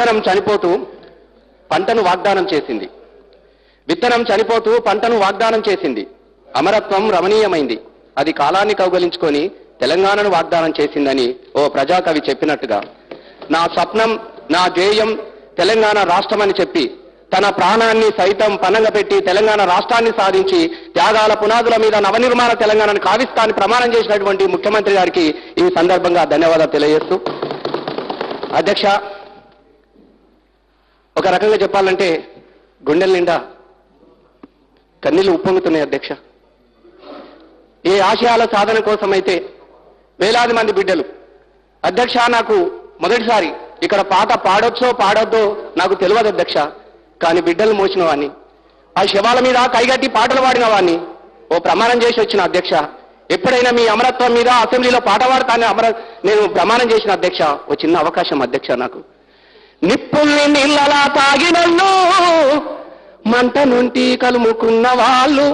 విత్తనం చనిపోతూ పంటను వాగ్దానం చేసింది. విత్తనం చనిపోతూ పంటను వాగ్దానం చేసింది. అమరత్వం రమణీయమైంది, అది కాలాన్ని కౌగలించుకొని తెలంగాణను వాగ్దానం చేసిందని ఓ ప్రజాకవి చెప్పినట్టుగా నా స్వప్నం, నా ధ్యేయం తెలంగాణ రాష్ట్రం అని చెప్పి తన ప్రాణాన్ని సైతం పనంగపెట్టి తెలంగాణ రాష్ట్రాన్ని సాధించి త్యాగాల పునాదుల మీద నవనిర్మాణ తెలంగాణను కావిస్తానని ప్రమాణం చేసినటువంటి ముఖ్యమంత్రి గారికి ఈ సందర్భంగా ధన్యవాదాలు తెలియజేస్తూ, అధ్యక్ష, ఒక రకంగా చెప్పాలంటే గుండెల నిండా కన్నీళ్లు ఉప్పొంగుతున్నాయి. అధ్యక్ష, ఏ ఆశయాల సాధన కోసమైతే వేలాది మంది బిడ్డలు, అధ్యక్ష, నాకు మొదటిసారి ఇక్కడ పాట పాడొచ్చో పాడొద్దో నాకు తెలియదు అధ్యక్ష, కానీ బిడ్డలు మోసిన వాడిని, ఆ శవాల మీద కైగట్టి పాటలు పాడిన వాడిని ఓ ప్రమాణం చేసి వచ్చిన అధ్యక్ష. ఎప్పుడైనా మీ అమరత్వం మీద అసెంబ్లీలో పాట పాడతానే నేను ప్రమాణం చేసిన అధ్యక్ష. ఓ చిన్న అవకాశం అధ్యక్ష నాకు. నిప్పుల్ని నీళ్ళలా తాగినళ్ళు, మంట నుండి కలుముకున్న వాళ్ళు,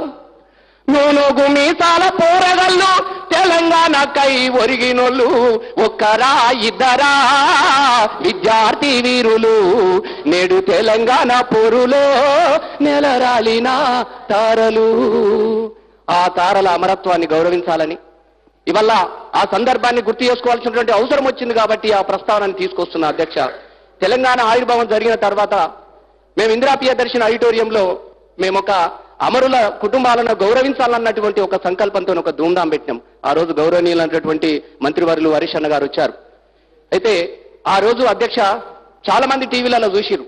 నూనూగు మీసాల పోరగళ్ళు, తెలంగాణకై ఒరిగినోళ్ళు ఒక్కరా ఇద్దరా విద్యార్థి వీరులు, నేడు తెలంగాణ పోరులో నెలరాలిన తారలు. ఆ తారల అమరత్వాన్ని గౌరవించాలని ఇవల్ల ఆ సందర్భాన్ని గుర్తు చేసుకోవాల్సినటువంటి అవసరం వచ్చింది కాబట్టి ఆ ప్రస్తావనని తీసుకొస్తున్నా అధ్యక్ష. తెలంగాణ ఆవిర్భావం జరిగిన తర్వాత మేము ఇందిరా ప్రియదర్శిని ఆడిటోరియంలో మేము ఒక అమరుల కుటుంబాలను గౌరవించాలన్నటువంటి ఒక సంకల్పంతో ఒక ధూమ్ధాం పెట్టినాం. ఆ రోజు గౌరవనీయులైనటువంటి మంత్రివర్యులు హరీష్ అన్న గారు వచ్చారు. అయితే ఆ రోజు అధ్యక్ష చాలా మంది టీవీలలో చూసిరు,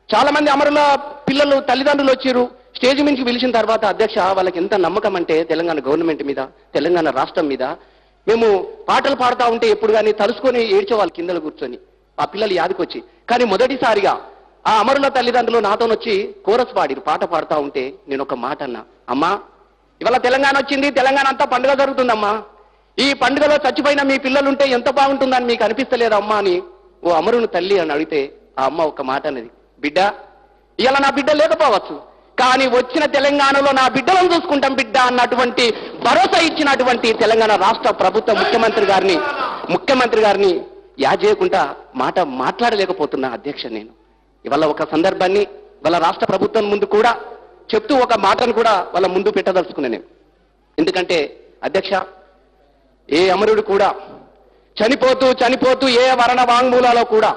చాలా మంది అమరుల పిల్లలు తల్లిదండ్రులు వచ్చిరు. స్టేజ్ నుంచి పిలిచిన తర్వాత అధ్యక్ష వాళ్ళకి ఎంత నమ్మకం అంటే తెలంగాణ గవర్నమెంట్ మీద, తెలంగాణ రాష్ట్రం మీద. మేము పాటలు పాడుతూ ఉంటే ఎప్పుడు కానీ తలుసుకొని ఏడ్చేవాళ్ళు కిందలు కూర్చొని, ఆ పిల్లలు యాదికొచ్చి. కానీ మొదటిసారిగా ఆ అమరుల తల్లిదండ్రులు నాతోనొచ్చి కోరస్ పాడిరు, పాట పాడుతూ ఉంటే నేను ఒక మాట అన్నా, అమ్మా ఇవాళ తెలంగాణ వచ్చింది, తెలంగాణ అంతా పండుగ జరుగుతుందమ్మా, ఈ పండుగలో చచ్చిపోయిన మీ పిల్లలుంటే ఎంత బాగుంటుందని మీకు అనిపిస్తలేదమ్మా అని ఓ అమరుని తల్లి అని అడిగితే ఆ అమ్మ ఒక మాట అన్నది, బిడ్డ ఇవాళ నా బిడ్డ లేకపోవచ్చు, కానీ వచ్చిన తెలంగాణలో నా బిడ్డలను చూసుకుంటాం బిడ్డ అన్నటువంటి భరోసా ఇచ్చినటువంటి తెలంగాణ రాష్ట్ర ప్రభుత్వ ముఖ్యమంత్రి గారిని యాజేయకుండా మాట మాట్లాడలేకపోతున్నా అధ్యక్ష. నేను ఇవాళ ఒక సందర్భాన్ని వాళ్ళ రాష్ట్ర ప్రభుత్వం ముందు కూడా చెప్తూ ఒక మాటను కూడా వాళ్ళ ముందు పెట్టదలుచుకున్నా నేను. ఎందుకంటే అధ్యక్ష, ఏ అమరుడు కూడా చనిపోతూ ఏ వర్ణ వాంగ్మూలాలో కూడా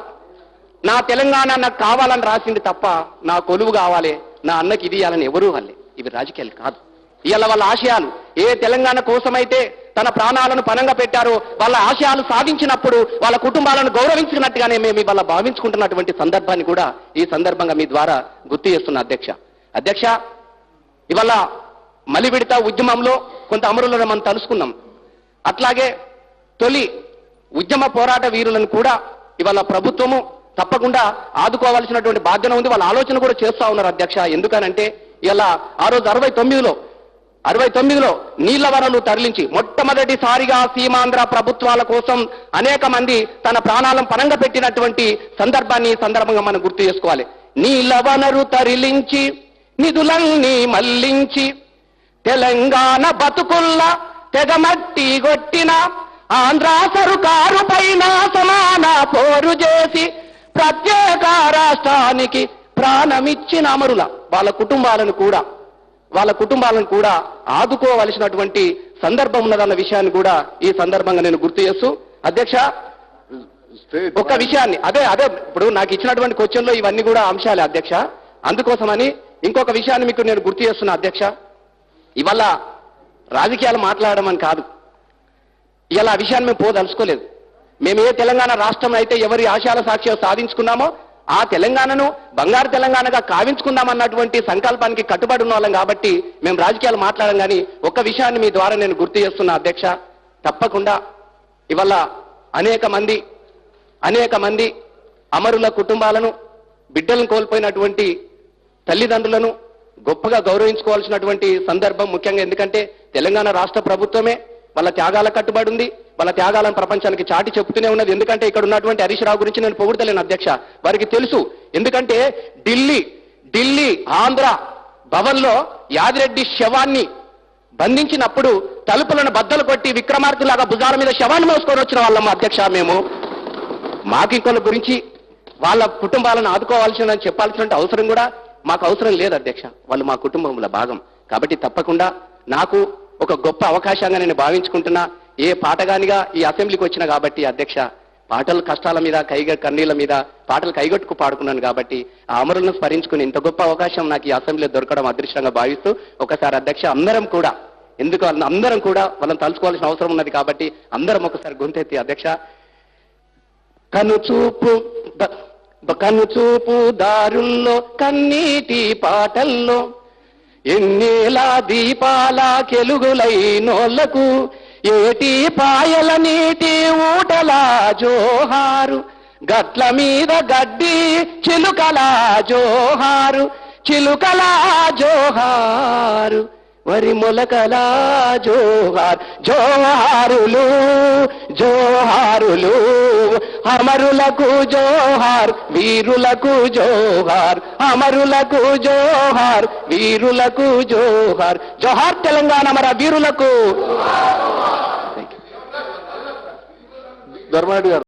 నా తెలంగాణ నాకు కావాలని రాసింది తప్ప నా కొలువు కావాలి, నా అన్నకి ఇది ఇవ్వాలని ఎవరూ వాళ్ళే. ఇవి రాజకీయాలు కాదు. ఇవాళ వాళ్ళ ఆశయాలు ఏ తెలంగాణ కోసమైతే తన ప్రాణాలను పనంగా పెట్టారో వాళ్ళ ఆశయాలు సాధించినప్పుడు వాళ్ళ కుటుంబాలను గౌరవించినట్టుగానే మేము ఇవాళ భావించుకుంటున్నటువంటి సందర్భాన్ని కూడా ఈ సందర్భంగా మీ ద్వారా గుర్తు చేస్తున్నా అధ్యక్ష. ఇవాళ మలివిడత ఉద్యమంలో కొంత అమరులను మనం తలుసుకున్నాం. అట్లాగే తొలి ఉద్యమ పోరాట వీరులను కూడా ఇవాళ ప్రభుత్వము తప్పకుండా ఆదుకోవాల్సినటువంటి బాధ్యత ఉంది. వాళ్ళ ఆలోచన కూడా చేస్తా ఉన్నారు అధ్యక్ష. ఎందుకనంటే ఇలా ఆ రోజు 69లో నీళ్ల వనరులు తరలించి మొట్టమొదటిసారిగా సీమాంధ్ర ప్రభుత్వాల కోసం అనేక మంది తన ప్రాణాలను పనంగా పెట్టినటువంటి సందర్భాన్ని సందర్భంగా మనం గుర్తు చేసుకోవాలి. నీళ్ల వనరు తరలించి నిధులన్నీ మళ్లించి తెలంగాణ బతుకుల్ల తెగమట్టి కొట్టిన ఆంధ్ర సరుకారు పైన సమాన పోరు చేసి ప్రత్యేక రాష్ట్రానికి ప్రాణమిచ్చిన అమరుల వాళ్ళ కుటుంబాలను కూడా ఆదుకోవలసినటువంటి సందర్భం ఉన్నదన్న విషయాన్ని కూడా ఈ సందర్భంగా నేను గుర్తు చేస్తూ అధ్యక్ష, ఒక విషయాన్ని అదే ఇప్పుడు నాకు ఇచ్చినటువంటి క్వశ్చన్లో ఇవన్నీ కూడా అంశాలే అధ్యక్ష. అందుకోసమని ఇంకొక విషయాన్ని మీకు నేను గుర్తు చేస్తున్నా అధ్యక్ష. ఇవాళ రాజకీయాలు మాట్లాడడం అని కాదు, ఇలా ఆ విషయాన్ని మేము పోదలుచుకోలేదు. మేము ఏ తెలంగాణ రాష్ట్రం అయితే ఎవరి ఆశయాల సాక్ష్యం సాధించుకున్నామో ఆ తెలంగాణను బంగారు తెలంగాణగా కావించుకుందామన్నటువంటి సంకల్పానికి కట్టుబడి ఉన్న వాళ్ళం కాబట్టి మేము రాజకీయాలు మాట్లాడడం. కానీ ఒక్క విషయాన్ని మీ ద్వారా నేను గుర్తు చేస్తున్నా అధ్యక్ష, తప్పకుండా ఇవాళ అనేక మంది అమరుల కుటుంబాలను, బిడ్డలను కోల్పోయినటువంటి తల్లిదండ్రులను గొప్పగా గౌరవించుకోవాల్సినటువంటి సందర్భం ముఖ్యంగా. ఎందుకంటే తెలంగాణ రాష్ట్ర ప్రభుత్వమే వాళ్ళ త్యాగాల కట్టుబడి ఉంది, వాళ్ళ త్యాగాలను ప్రపంచానికి చాటి చెప్తూనే ఉన్నది. ఎందుకంటే ఇక్కడ ఉన్నటువంటి హరీష్ రావు గురించి నేను పొగుడతలేను అధ్యక్ష, వారికి తెలుసు. ఎందుకంటే ఢిల్లీ ఆంధ్ర భవన్లో యాదిరెడ్డి శవాన్ని బంధించినప్పుడు తలుపులను బద్దలు కొట్టి విక్రమార్కులాగా భుజాల మీద శవాన్ని మోసుకొని వచ్చిన వాళ్ళం అధ్యక్ష. మేము మాకు ఇంకొక గురించి వాళ్ళ కుటుంబాలను ఆదుకోవాల్సిన చెప్పాల్సిన అవసరం కూడా మాకు అవసరం లేదు అధ్యక్ష. వాళ్ళు మా కుటుంబంలో భాగం. కాబట్టి తప్పకుండా నాకు ఒక గొప్ప అవకాశంగా నేను భావించుకుంటున్నా. ఏ పాటగానిగా ఈ అసెంబ్లీకి వచ్చిన కాబట్టి అధ్యక్ష, పాటల కష్టాల మీద కన్నీళ్ల మీద పాటలు కైగొట్టుకు పాడుకున్నాను కాబట్టి ఆ అమరులను స్మరించుకుని ఇంత గొప్ప అవకాశం నాకు ఈ అసెంబ్లీలో దొరకడం అదృష్టంగా భావిస్తూ ఒకసారి అధ్యక్ష అందరం కూడా, ఎందుకు అందరం కూడా వాళ్ళని తలుచుకోవాల్సిన అవసరం ఉన్నది కాబట్టి అందరం ఒకసారి గొంతెత్తి అధ్యక్ష, కనుచూపు దారుల్లో కన్నీటి పాటల్లో ఎన్నేలా దీపాల కెలుగులైనోళ్లకు ఏటి పాయల నీటి ఊటల జోహారు, గట్ల మీద గడ్డి చిలుకల జోహారు, చిలుకల జోహారు, వరి మొలకల జోహార్, జోహారులు జోహారులు, అమరులకు జోహార్, వీరులకు జోహార్, అమరులకు జోహార్, వీరులకు జోహార్, జోహార్ తెలంగాణ మన వీరులకు. ధర్మారెడ్డి గారు.